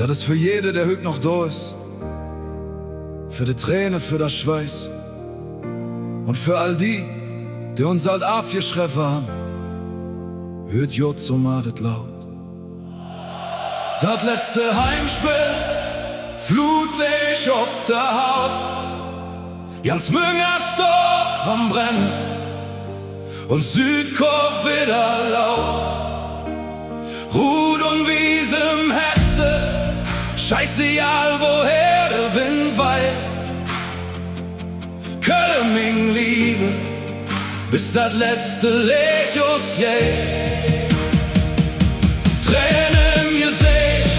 Das ist für jede, der heute noch da ist. Für die Träne, für das Schweiß. Und für all die, die uns halt aufgeschrieben haben. Hört Jod so madet laut. Das letzte Heimspiel, Flutlicht ob der Haut. Ganz Müngersdorf am Brennen und Südkorb wieder laut. Rud und Wiese im Hetze, scheißegal woher der Wind weht. Köln, mein Liebe, bis das letzte Licht ausgeht. Tränen im Gesicht,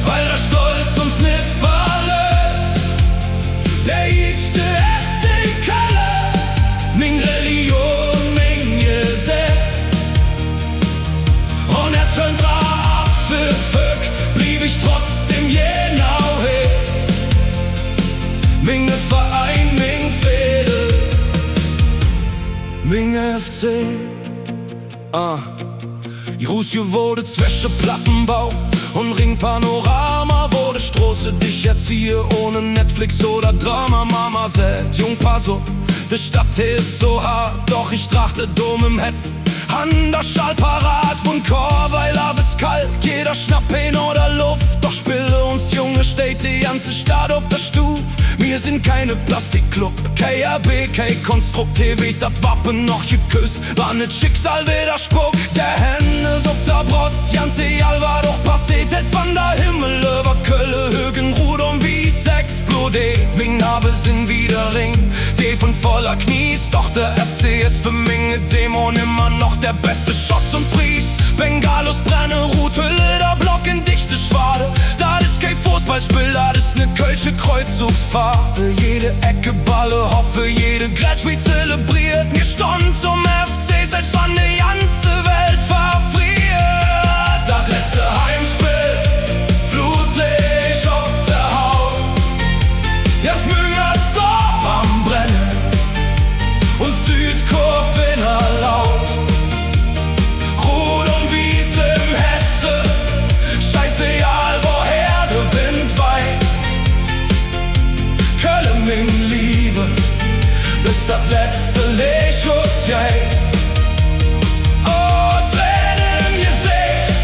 weil der Stolz uns nicht verlässt. Der jüdste FC Köln, mein Religion, mein Gesetz. Und tönt ab für Vöck, blieb ich trotzdem genau hier. Mein Verein, mein Fädel, mein FC. Russia wurde zwischen Plattenbau und Ringpanorama, wo die Straße dich erziehe ohne Netflix oder Drama. Mama sagt, Jung, pass auf, die Stadt hier ist so hart, doch ich trachte dumm im Hetz. An der Schall parat von Chorweiler bis kalt, jeder schnappt hin oder Luft. Doch spille uns Junge, steht die ganze Stadt ob der Stuf. Wir sind keine Plastikclub, KAB, kein Konstrukt, hier weht das Wappen noch geküsst. War nicht Schicksal wieder Spuck, der Hände ob der Brust, ganz egal war doch passiert, als wann der Himmel über Kölle, Högen, Ruder und Wies explodiert. Mein Name sind wieder Ring, die von voller Knies, doch der FC ist für Menge Dämon immer noch der beste Schotz und Pries. Bengalos brenne, Ruthülle, der Block in dichte Schwade. Das ist kein Fußballspiel, das ist ne kölsche Kreuzzugsfahrt. Jede Ecke Balle, hoffe jede Gretsch wie zelebriert. Mir stund zum FC, selbst wann die ganze Welt verfriert. Das letzte Heimspiel, Flutlicht ob der Haut. Jetzt Müngersdorf am Brennen und Südkurve laut. Rud und Wies im Hetze, scheißegal woher der Wind weht. Köln, mein Liebe, bis das letzte Licht ausgeht. Oh, Tränen im Gesicht,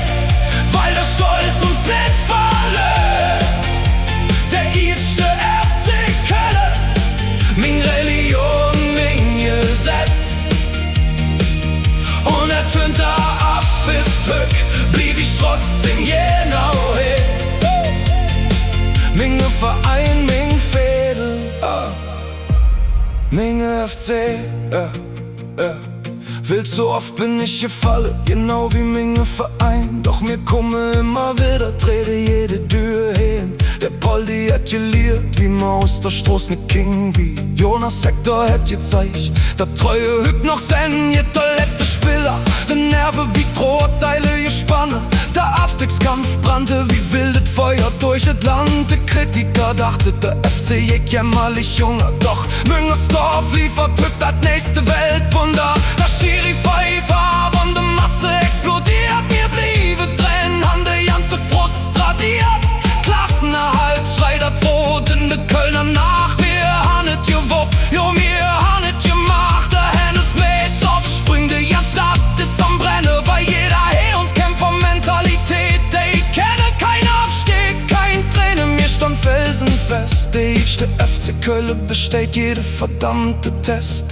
weil der Stolz uns nicht verlässt. Der jüdste FC Köln, mein Religion, mein Gesetz. Und tönt ab für Stück, blieb ich trotzdem genau hier. Mein Verein, mein Fädel, mein FC, Wild so oft bin ich gefallen, genau wie mein Verein. Doch mir komme immer wieder, trete jede Tür hin. Der Poldi hat geliert, wie man aus der Straße ne King, wie Jonas Sektor hat gezeigt. Der treue Hüb noch sein, der letzte Spieler. Der Nerve wie Drohzeile gespanne. Der Abstiegskampf brannte wie wildes Feuer durch das Land. Der Kritiker dachte, der FC geht jämmerlich Junge. Doch Müngersdorf liefert Hüb das nächste Weltwunder. Der Schiri-Pfeifer von der Masse explodiert. Mir bliebe drin, han der ganze Frust radiert. Klassenerhalt schreit der Tod in de Kölner nach. Wir han et gewuppt, jo mir han et gemacht. Der Hennes mit auf Sprung, die ganze Stadt ist am Brennen, weil jeder hier uns kämpft von Mentalität. Ich kenne kein Aufstieg, kein Tränen, mir stand felsenfest. Der jüdste FC Köln besteht jede verdammte Test.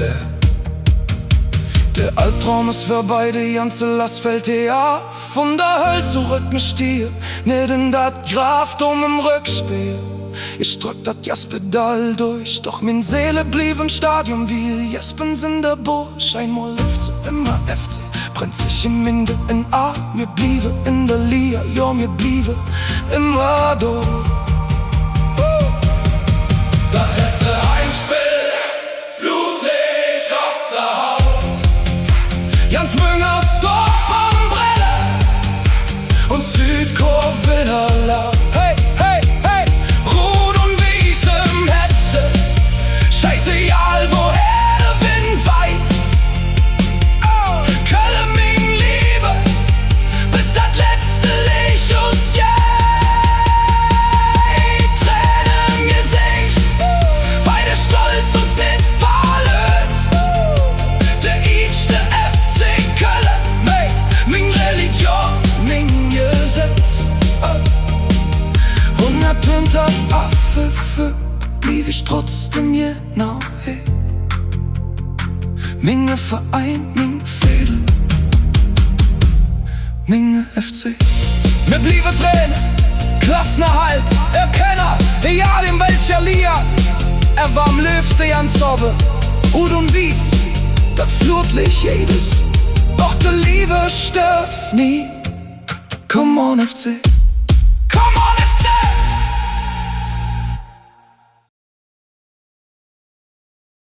Der Albtraum ist vorbei, die ganze Last fällt hier ab. Von der Hölle zurück mit Stier, nicht in dat Grafdom im Rückspiel. Ich drück dat Jaspedal durch, doch min Seele blieb im Stadion wie Jespens in der Bursch. Einmal FC, immer FC, brennt sich im Minde in A. Mir bliebe in der Liga, jo, mir bliebe immer do. Das letzte Heimspiel, Flutlicht ob der Haut. Ganz Müngersdorf am Brennen und Südkurve wieder laut. Hey, hey, hey, Rud und Wies im Hetze, scheißegal woher der Wind weht. Oh, Köln, mein Liebe, bis das letzte Licht ausgeht. trotzdem genau he. Minge Verein, Ming Fädel, Minge FC. Mir bliebe Tränen, Klassenerhalt, Erkenner, egal in welcher Liga. Er war am liebsten Jans Sobbe, Ud und Wies, das Flutlicht jedes. Doch die Liebe stirbt nie. Come on FC.